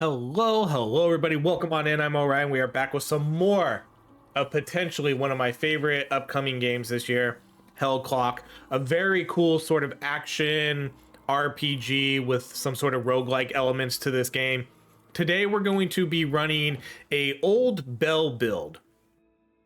Hello, everybody. Welcome on in. I'm Orion. We are back with some more of potentially one of my favorite upcoming games this year, Hell Clock. A very cool sort of action RPG with some sort of roguelike elements to this game. Today, we're going to be running a old Bell build.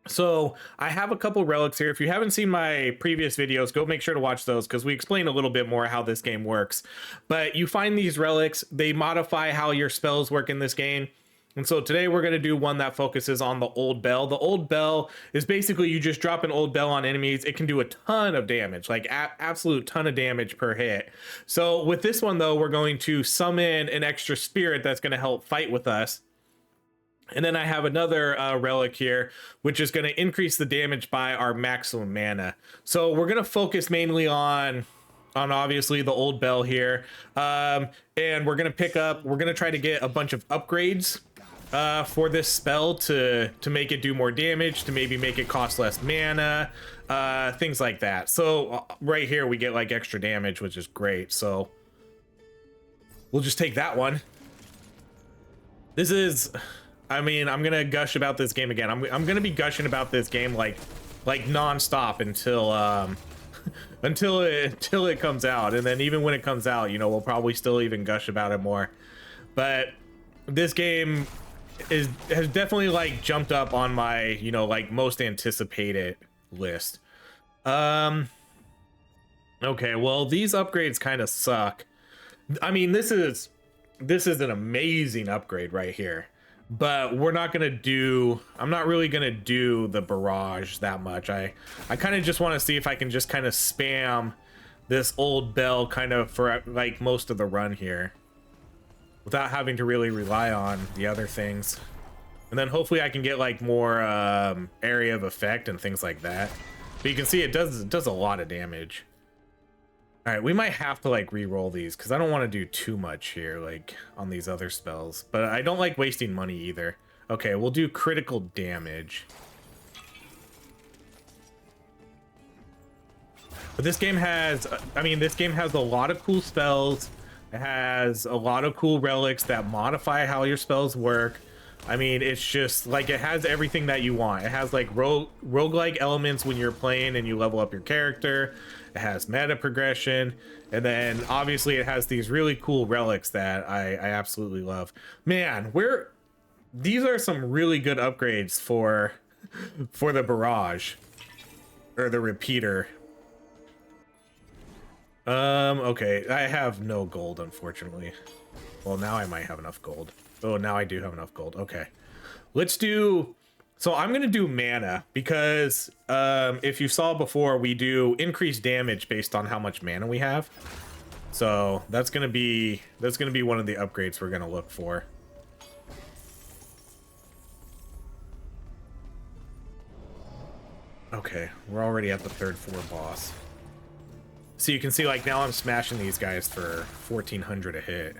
So I have a couple relics here. If you haven't seen my previous videos, go make sure to watch those because we explain a little bit more how this game works. But you find these relics, they modify how your spells work in this game. And so today we're going to do one that focuses on the old bell. The old bell is basically you just drop an old bell on enemies. It can do a ton of damage, like absolute ton of damage per hit. So with this one though, we're going to summon an extra spirit that's going to help fight with us. And then I have another relic here, which is going to increase the damage by our maximum mana. So we're going to focus mainly on obviously the old bell here. And we're going to try to get a bunch of upgrades for this spell to make it do more damage, to maybe make it cost less mana, things like that. So right here we get like extra damage, which is great. So we'll just take that one. This is... I mean, I'm gonna gush about this game again. I'm gonna be gushing about this game like nonstop until until it comes out, and then even when it comes out, you know, we'll probably still even gush about it more. But this game has definitely like jumped up on my, you know, like most anticipated list. Okay, well, these upgrades kind of suck. I mean, this is an amazing upgrade right here. But we're not gonna do, I'm not really gonna do the barrage that much. I kind of just want to see if I can just kind of spam this old bell kind of for like most of the run here without having to really rely on the other things. And then hopefully I can get like more area of effect and things like that. But you can see it does a lot of damage. All right, we might have to like re-roll these because I don't want to do too much here like on these other spells, but I don't like wasting money either. Okay, we'll do critical damage. But this game has, I mean, this game has a lot of cool spells. It has a lot of cool relics that modify how your spells work. I mean, it's just like it has everything that you want. It has like roguelike elements when you're playing and you level up your character. It has meta progression, and then obviously it has these really cool relics that I absolutely love. Man, these are some really good upgrades for the barrage or the repeater. Okay, I have no gold, unfortunately. Well, now I might have enough gold. Oh, now I do have enough gold. Okay, let's do... So I'm going to do mana because if you saw before, we do increased damage based on how much mana we have. So that's going to be one of the upgrades we're going to look for. Okay, we're already at the third floor boss. So you can see like now I'm smashing these guys for 1400 a hit.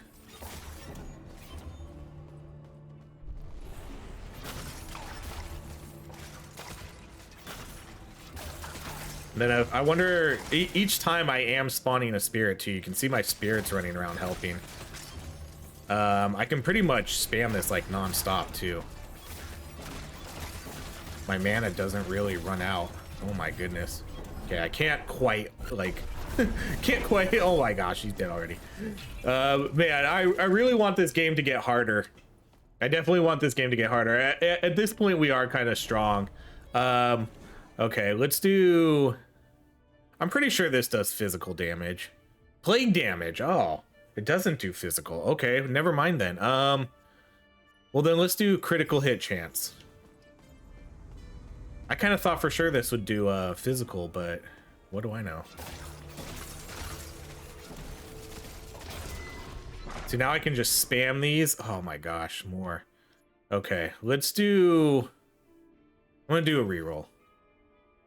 Then I wonder, each time I am spawning a spirit too, you can see my spirits running around helping. I can pretty much spam this like non-stop too. My mana doesn't really run out. Oh my goodness. Okay, I can't quite like, oh my gosh, he's dead already. Man, I really want this game to get harder. I definitely want this game to get harder. At this point, we are kind of strong. Okay, let's do... I'm pretty sure this does physical damage. Plague damage. Oh, it doesn't do physical. Okay, never mind then. Well then let's do critical hit chance. I kind of thought for sure this would do physical, but what do I know? See, now I can just spam these. Oh my gosh, more. Okay, let's do... I'm gonna do a reroll.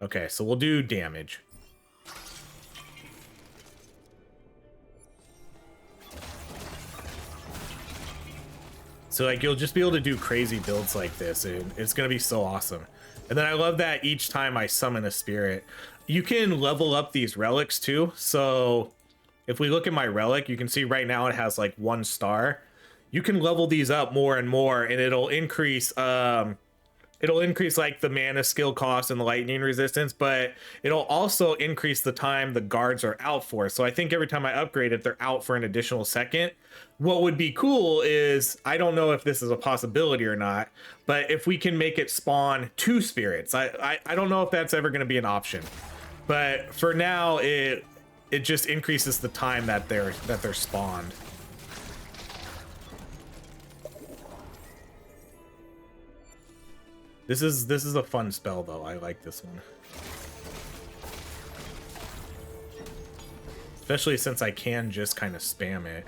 Okay, so we'll do damage. So like you'll just be able to do crazy builds like this, and it's gonna be so awesome. And then I love that each time I summon a spirit, you can level up these relics too. So if we look at my relic, you can see right now it has like 1 star. you can level these up more and more, and it'll increase like the mana skill cost and the lightning resistance, but it'll also increase the time the guards are out for. So I think every time I upgrade it, they're out for an additional second. What would be cool is, I don't know if this is a possibility or not, but if we can make it spawn 2 spirits. I don't know if that's ever going to be an option, but for now it just increases the time that they're spawned. This is a fun spell though. I like this one. Especially since I can just kind of spam it.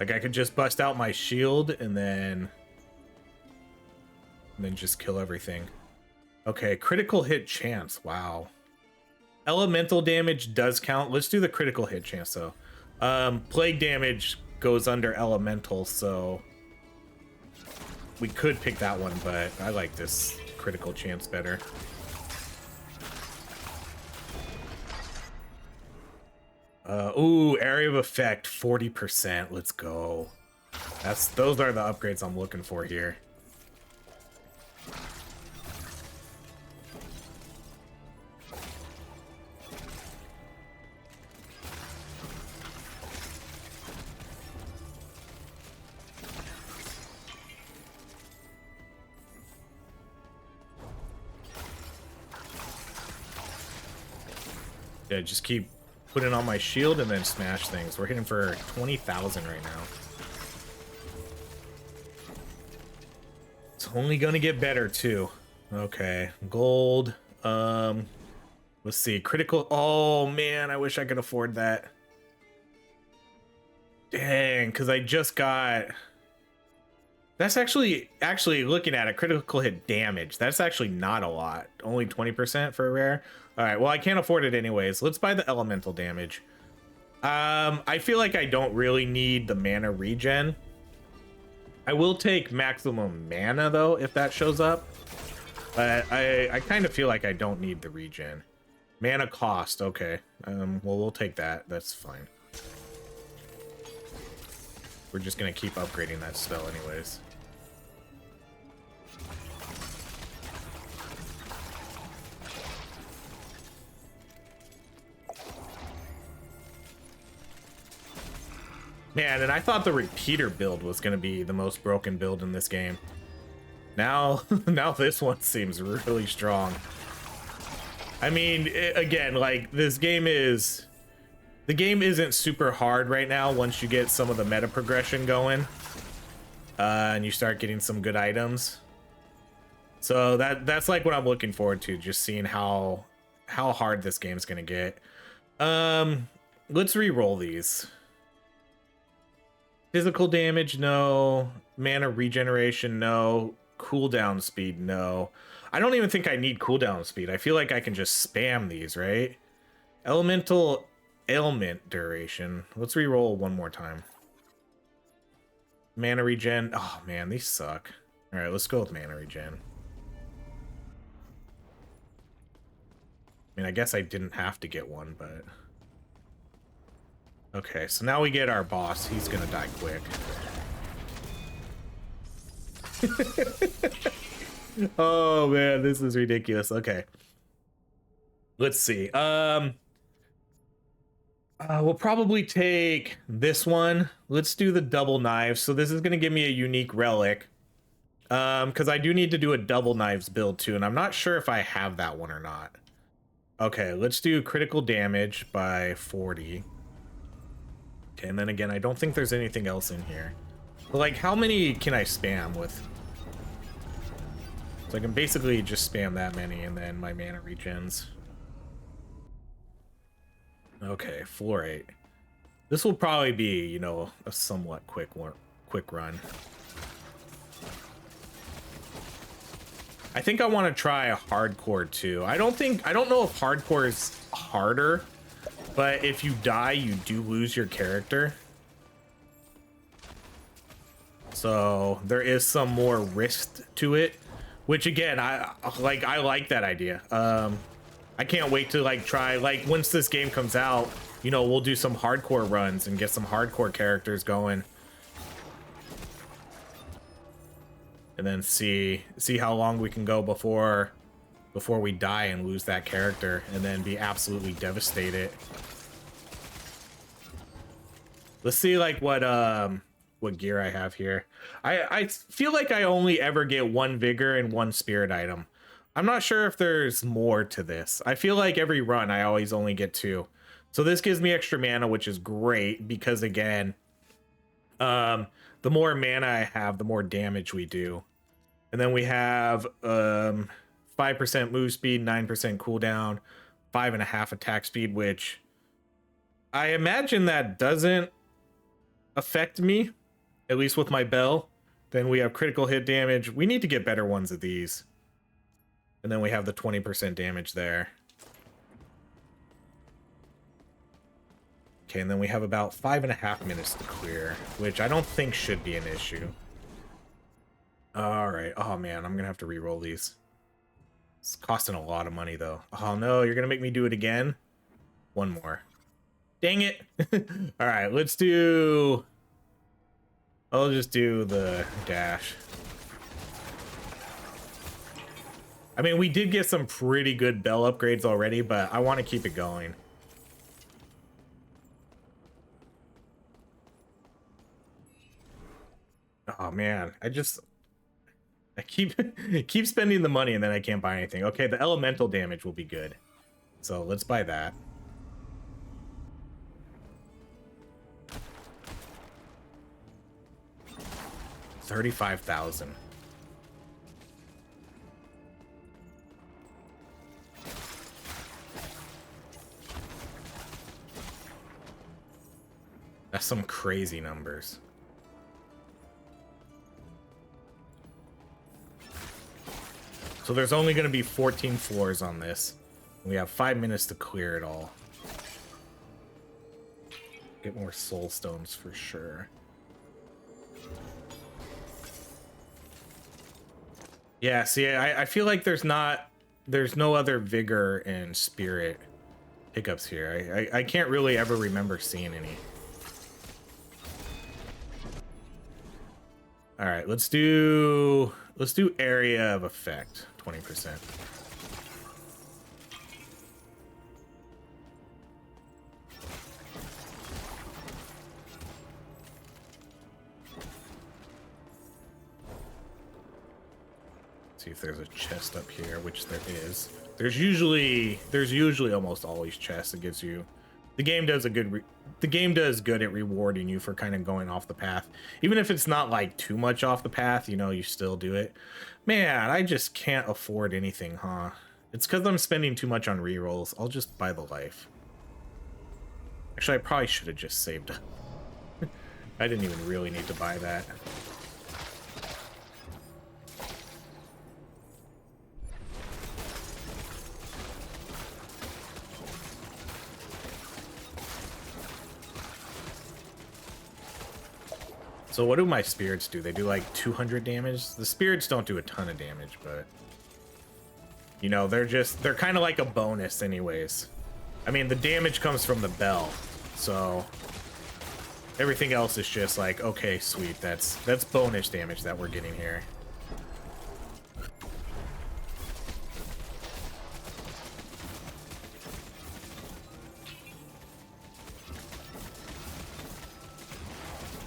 Like I could just bust out my shield and then just kill everything. Okay, critical hit chance. Wow. Elemental damage does count. Let's do the critical hit chance though. Plague damage goes under elemental, so we could pick that one, but I like this critical chance better. Ooh, area of effect 40%. Let's go. Those are the upgrades I'm looking for here. Yeah, just keep putting on my shield and then smash things. We're hitting for 20,000 right now. It's only gonna get better too. Okay, gold. Let's see, critical. Oh man, I wish I could afford that. Dang, because I just got. That's actually looking at it, critical hit damage. That's actually not a lot. Only 20% for a rare. All right, well, I can't afford it anyways. Let's buy the elemental damage. I feel like I don't really need the mana regen. I will take maximum mana though if that shows up. But I kind of feel like I don't need the regen. Mana cost, okay. Well, we'll take that. That's fine. We're just gonna keep upgrading that spell anyways. Man, and I thought the repeater build was going to be the most broken build in this game. Now this one seems really strong. I mean, again, like the game isn't super hard right now once you get some of the meta progression going. And you start getting some good items. So that's like what I'm looking forward to, just seeing how hard this game's going to get. Let's re-roll these. Physical damage, no. Mana regeneration, no. Cooldown speed, no. I don't even think I need cooldown speed. I feel like I can just spam these, right? Elemental ailment duration. Let's re-roll one more time. Mana regen. Oh man, these suck. All right, let's go with mana regen. I mean, I guess I didn't have to get one, but... Okay, so now we get our boss. He's gonna die quick. Oh man, this is ridiculous. Okay. Let's see. We'll probably take this one. Let's do the double knives. So this is gonna give me a unique relic. Because I do need to do a double knives build too, and I'm not sure if I have that one or not. Okay, let's do critical damage by 40. Okay, and then again, I don't think there's anything else in here. But like, how many can I spam with? So I can basically just spam that many, and then my mana regens. Okay, fluorite. This will probably be, you know, a somewhat quick run. I think I want to try a hardcore too. I don't know if hardcore is harder. But if you die, you do lose your character. So there is some more risk to it, which again, I like that idea. I I can't wait to like try, like once this game comes out, you know, we'll do some hardcore runs and get some hardcore characters going. And then see how long we can go before we die and lose that character and then be absolutely devastated. Let's see like what gear I have here. I feel like I only ever get one vigor and one spirit item. I'm not sure if there's more to this. I feel like every run I always only get 2. So this gives me extra mana, which is great because again, the more mana I have, the more damage we do. And then we have 5% move speed, 9% cooldown, 5.5 attack speed, which I imagine that doesn't affect me, at least with my bell. Then we have critical hit damage. We need to get better ones of these. And then we have the 20% damage there. Okay, and then we have about 5.5 minutes to clear, which I don't think should be an issue. All right. Oh man, I'm gonna have to re-roll these. It's costing a lot of money though. Oh no, you're gonna make me do it again? One more. Dang it. All right, let's do... I'll just do the dash. I mean, we did get some pretty good bell upgrades already, but I want to keep it going. Oh man, I keep keep spending the money and then I can't buy anything. Okay, the elemental damage will be good. So let's buy that. $35,000. That's some crazy numbers. So there's only going to be 14 floors on this. We have 5 minutes to clear it all. Get more soul stones for sure. Yeah, see, I feel like there's no other vigor and spirit pickups here. I can't really ever remember seeing any. All right, let's do area of effect, 20%. See if there's a chest up here, which there is. There's usually almost always chests. It gives you, the game does good at rewarding you for kind of going off the path, even if it's not like too much off the path. You know, you still do it. Man, I just can't afford anything, huh? It's because I'm spending too much on rerolls. I'll just buy the life. Actually, I probably should have just saved. I didn't even really need to buy that. So what do my spirits do? They do like 200 damage. The spirits don't do a ton of damage, but you know, they're kind of like a bonus anyways. I mean, the damage comes from the bell, so everything else is just like, okay, sweet, that's bonus damage that we're getting here.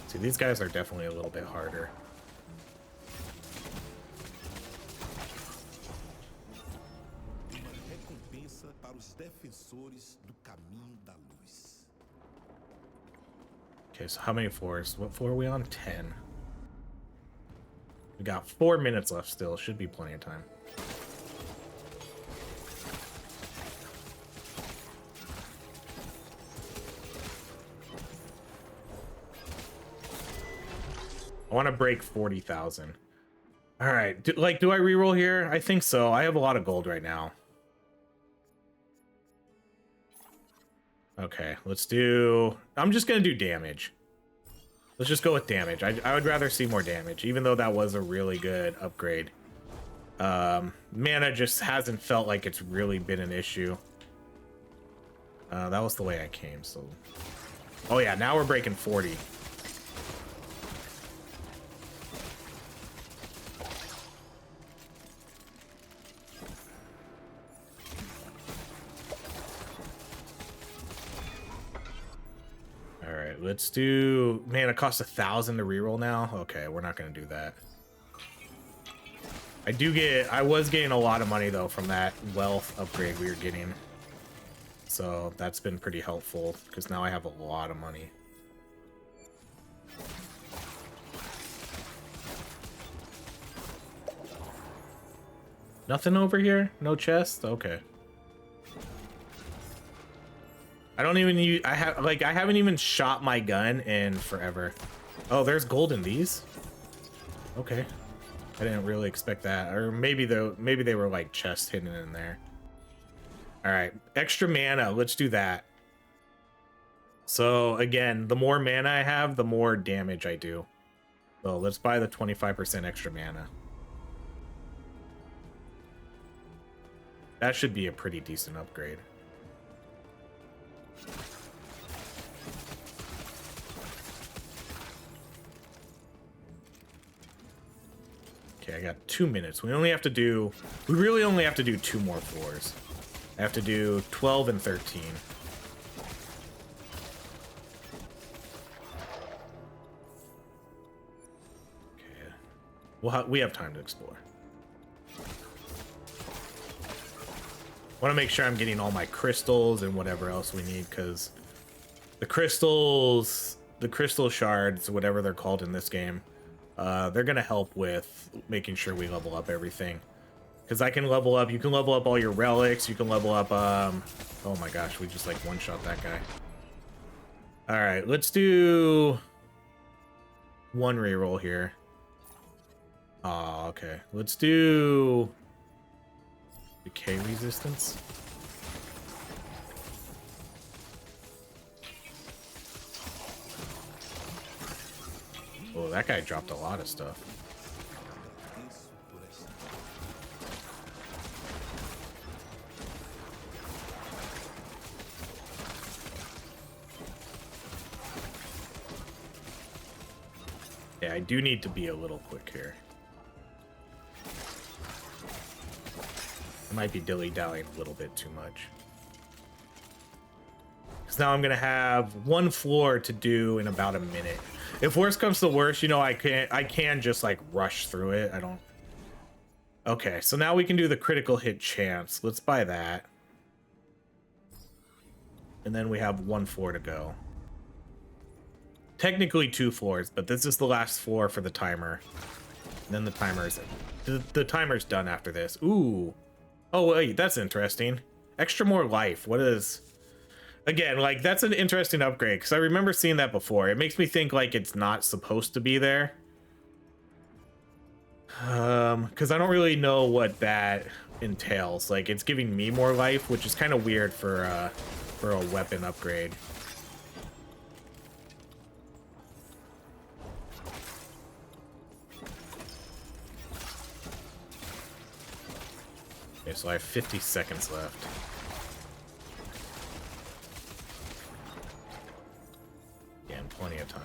See, these guys are definitely a little bit harder. Okay, so how many floors? What floor are we on? 10. We got 4 minutes left still. Should be plenty of time. I want to break 40,000. All right, do I reroll here? I think so. I have a lot of gold right now. Okay, let's do... I'm just gonna do damage. Let's just go with damage. I would rather see more damage, even though that was a really good upgrade. Mana just hasn't felt like it's really been an issue. That was the way I came, so... Oh yeah, now we're breaking 40. Alright, let's do... Man, it costs 1,000 to reroll now? Okay, we're not gonna do that. I was getting a lot of money though from that wealth upgrade we were getting. So that's been pretty helpful because now I have a lot of money. Nothing over here? No chest? Okay. I don't even use, I haven't even shot my gun in forever. Oh, there's gold in these? Okay. I didn't really expect that. Or maybe they were like chests hidden in there. All right, extra mana. Let's do that. So again, the more mana I have, the more damage I do. So let's buy the 25% extra mana. That should be a pretty decent upgrade. Okay, I got 2 minutes. We really only have to do 2 more floors. I have to do 12 and 13. Okay. We have time to explore. Want to make sure I'm getting all my crystals and whatever else we need, because the crystal shards, whatever they're called in this game, they're gonna help with making sure we level up everything. Because I can level up, you can level up all your relics, you can level up, oh my gosh, we just like one-shot that guy. All right, let's do 1 reroll here. Oh, okay. Let's do decay resistance. Oh, that guy dropped a lot of stuff. Yeah, I do need to be a little quick here. I might be dilly-dallying a little bit too much. Because now I'm going to have 1 floor to do in about a minute. If worst comes to worst, you know, I can just like rush through it. I don't... Okay, so now we can do the critical hit chance. Let's buy that. And then we have 1 floor to go. Technically 2 floors, but this is the last floor for the timer. And then the timer's done after this. Ooh. Oh, wait, that's interesting. Extra more life. What is... Again, like, that's an interesting upgrade, because I remember seeing that before. It makes me think, like, it's not supposed to be there. Because I don't really know what that entails. Like, it's giving me more life, which is kind of weird for a weapon upgrade. Okay, so I have 50 seconds left. Yeah, and plenty of time.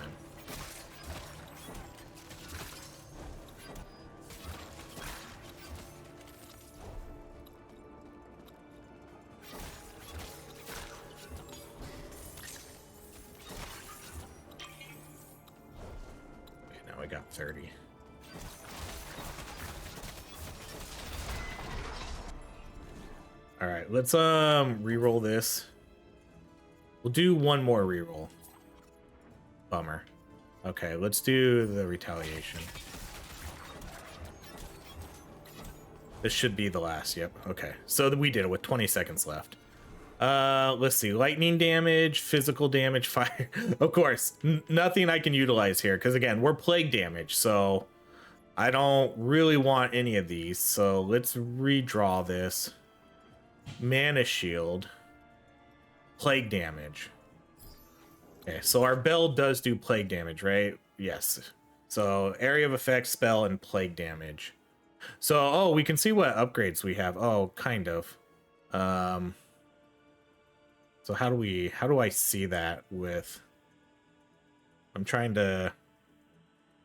Okay, now I got 30. All right, let's re-roll this. We'll do 1 more re-roll. Bummer. Okay, let's do the retaliation. This should be the last. Yep. Okay, so we did it with 20 seconds left. Let's see. Lightning damage, physical damage, fire. Of course, nothing I can utilize here because again, we're plague damage, so I don't really want any of these. So let's redraw this. Mana shield, plague damage. Okay, so our bell does do plague damage, right? Yes. So area of effect, spell, and plague damage. So, oh, we can see what upgrades we have. Oh, kind of. So how do I see that with, I'm trying to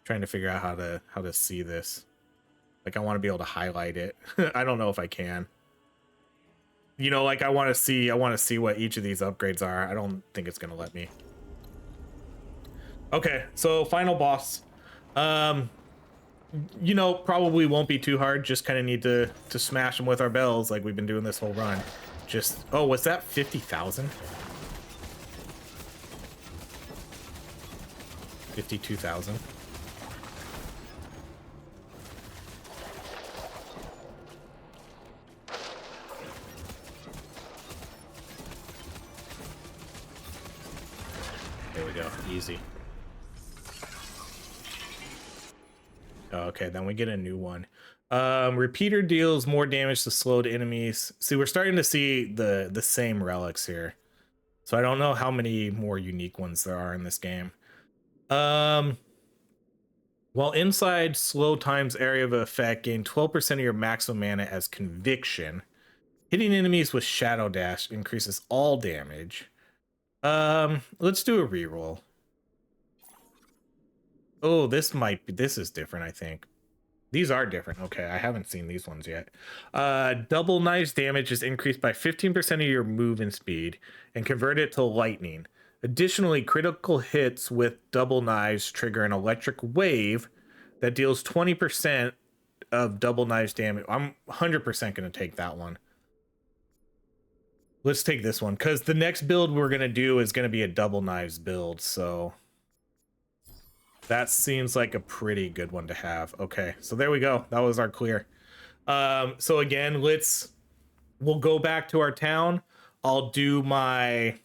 figure out how to see this. Like I want to be able to highlight it. I don't know if I can. You know, like I want to see what each of these upgrades are. I don't think it's going to let me. Okay, so final boss. You know, probably won't be too hard. Just kind of need to smash them with our bells like we've been doing this whole run. Just, oh, was that 50,000? 52,000. There we go, easy. Okay, then we get a new one. Repeater deals more damage to slowed enemies. See, we're starting to see the same relics here. So I don't know how many more unique ones there are in this game. While inside slow times area of effect, gain 12% of your maximum mana as conviction. Hitting enemies with Shadow Dash increases all damage. Let's do a reroll. Oh, this is different, I think. These are different. Okay, I haven't seen these ones yet. Double Knives damage is increased by 15% of your movement speed and convert it to lightning. Additionally, critical hits with Double Knives trigger an electric wave that deals 20% of Double Knives damage. I'm 100% going to take that one. Let's take this one because the next build we're going to do is going to be a Double Knives build, so that seems like a pretty good one to have. Okay, so there we go. That was our clear. So again, we'll go back to our town. I'll do my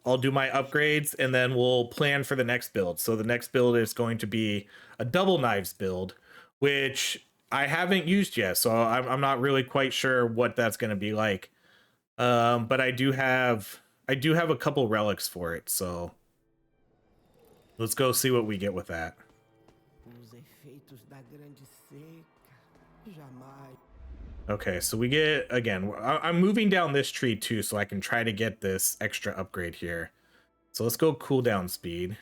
upgrades and then we'll plan for the next build. So the next build is going to be a Double Knives build, which I haven't used yet. So I'm not really quite sure what that's going to be like. But I do have a couple relics for it. So let's go see what we get with that. Okay, so we get, again, I'm moving down this tree too, so I can try to get this extra upgrade here. So let's go cooldown speed.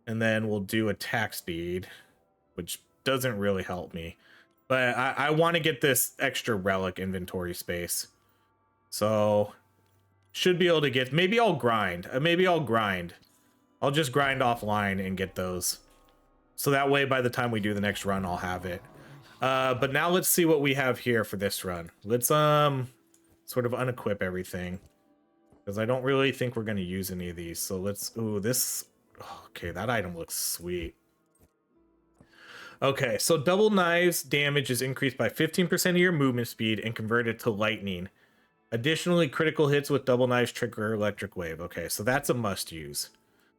And then we'll do attack speed, which doesn't really help me. But I want to get this extra relic inventory space. So should be able to get, maybe I'll grind. I'll just grind offline and get those. So that way, by the time we do the next run, I'll have it. But now let's see what we have here for this run. Let's sort of unequip everything, because I don't really think we're going to use any of these. So let's, ooh, this, okay, that item looks sweet. Okay, so Double Knives damage is increased by 15% of your movement speed and converted to lightning. Additionally, critical hits with Double Knives trigger electric wave. Okay, so that's a must use.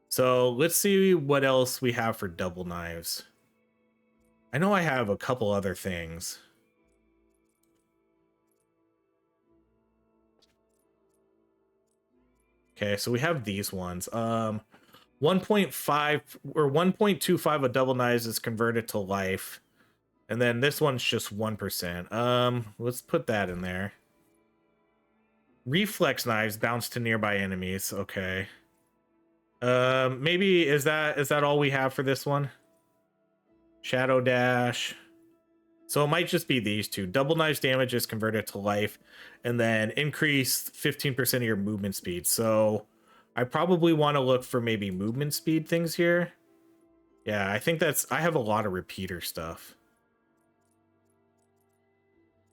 So let's see what else we have for Double Knives. I know I have a couple other things. Okay, so we have these ones. 1.5 or 1.25 of Double Knives is converted to life. And then this one's just 1%. Let's put that in there. Reflex Knives bounce to nearby enemies. Okay. Maybe is that all we have for this one? Shadow Dash. So it might just be these two. Double Knives damage is converted to life, and then increase 15% of your movement speed. So I probably want to look for maybe movement speed things here. Yeah, I think I have a lot of repeater stuff.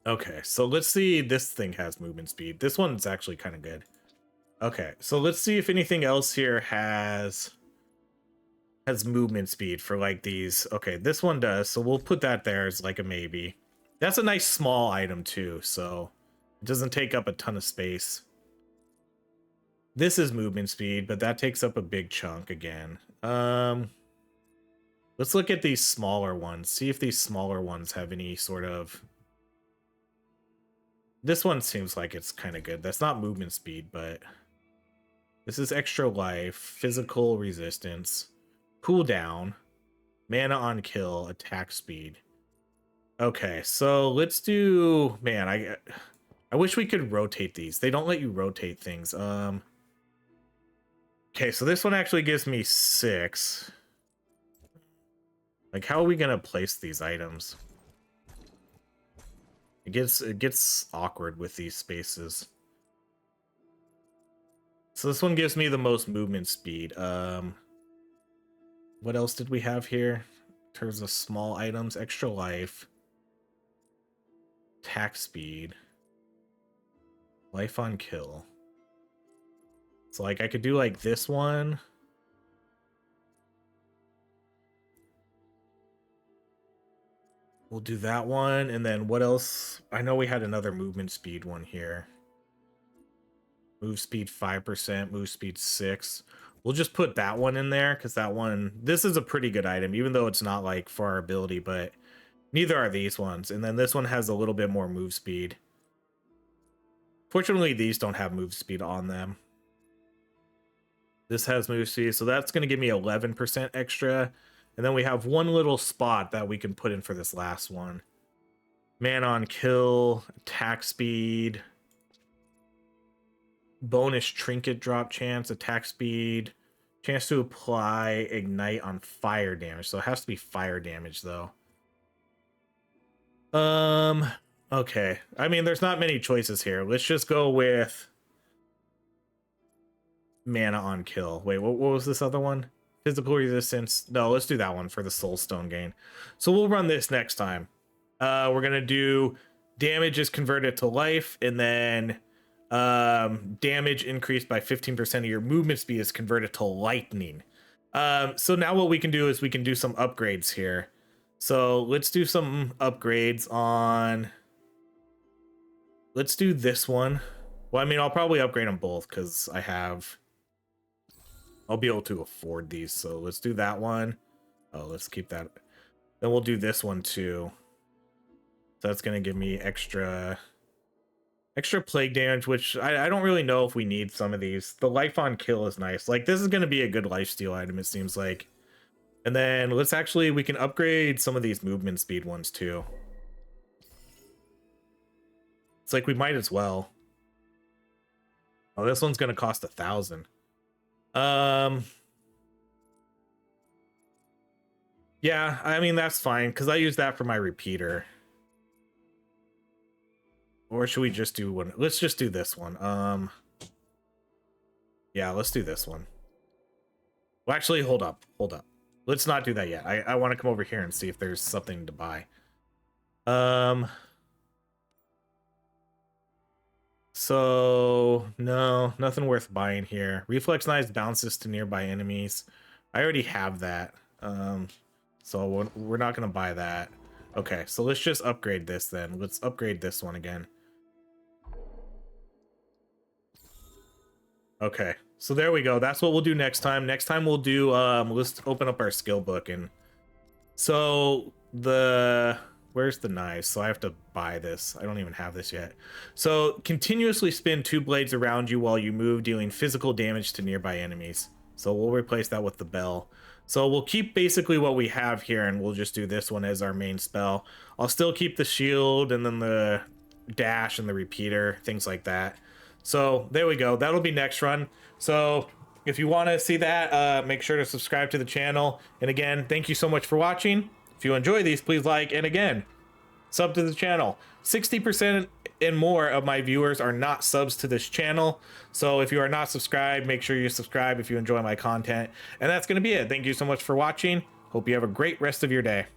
Okay, so let's see, this thing has movement speed. This one's actually kind of good. Okay, so let's see if anything else here has movement speed for like these. Okay, this one does, so we'll put that there as like a maybe. That's a nice small item too, so it doesn't take up a ton of space. This is movement speed, but that takes up a big chunk again. Let's look at these smaller ones, see if these smaller ones have any sort of... This one seems like it's kind of good. That's not movement speed, but this is extra life, physical resistance, cooldown, mana on kill, attack speed. Okay, so let's do, man, I wish we could rotate these. They don't let you rotate things. Okay, so this one actually gives me 6. Like, how are we gonna place these items? It gets awkward with these spaces. So this one gives me the most movement speed. What else did we have here? In terms of small items, extra life, attack speed, life on kill. So like I could do like this one. We'll do that one, and then what else? I know we had another movement speed one here. Move speed 5%, move speed 6. We'll just put that one in there because that one, this is a pretty good item, even though it's not like for our ability, but neither are these ones. And then this one has a little bit more move speed. Fortunately, these don't have move speed on them. This has move speed, so that's going to give me 11% extra. And then we have one little spot that we can put in for this last one. Man on kill, attack speed, bonus trinket drop chance, attack speed, chance to apply ignite on fire damage. So it has to be fire damage though. Okay. I mean, there's not many choices here. Let's just go with mana on kill. Wait, what was this other one? Physical resistance. No, let's do that one for the soul stone gain. So we'll run this next time. We're gonna do damage is converted to life, and then damage increased by 15% of your movement speed is converted to lightning. So now what we can do is we can do some upgrades here. So let's do some upgrades on, let's do this one. Well, I mean, I'll probably upgrade them both because I'll be able to afford these. So let's do that one. Oh, let's keep that. Then we'll do this one too. So that's going to give me extra plague damage, which I don't really know if we need some of these. The life on kill is nice. Like, this is going to be a good lifesteal item, it seems like. And then we can upgrade some of these movement speed ones too. It's like we might as well. Oh, this one's going to cost 1,000. Yeah, I mean, that's fine because I use that for my repeater. Or should we just do one? Let's just do this one. Yeah, let's do this one. Well, actually, hold up. Let's not do that yet. I want to come over here and see if there's something to buy. So no, nothing worth buying here. Reflex knives bounces to nearby enemies. I already have that. So we're not gonna buy that. Okay, so let's just upgrade this then. Let's upgrade this one again. Okay, so there we go. That's what we'll do next time. Next time we'll do, let's open up our skill book. And so where's the knives? So I have to buy this. I don't even have this yet. So continuously spin 2 blades around you while you move, dealing physical damage to nearby enemies. So we'll replace that with the bell. So we'll keep basically what we have here, and we'll just do this one as our main spell. I'll still keep the shield and then the dash and the repeater, things like that. So there we go. That'll be next run. So if you want to see that, make sure to subscribe to the channel. And again, thank you so much for watching. If you enjoy these, please like, and again, sub to the channel. 60% and more of my viewers are not subs to this channel. So if you are not subscribed, make sure you subscribe if you enjoy my content. And that's going to be it. Thank you so much for watching. Hope you have a great rest of your day.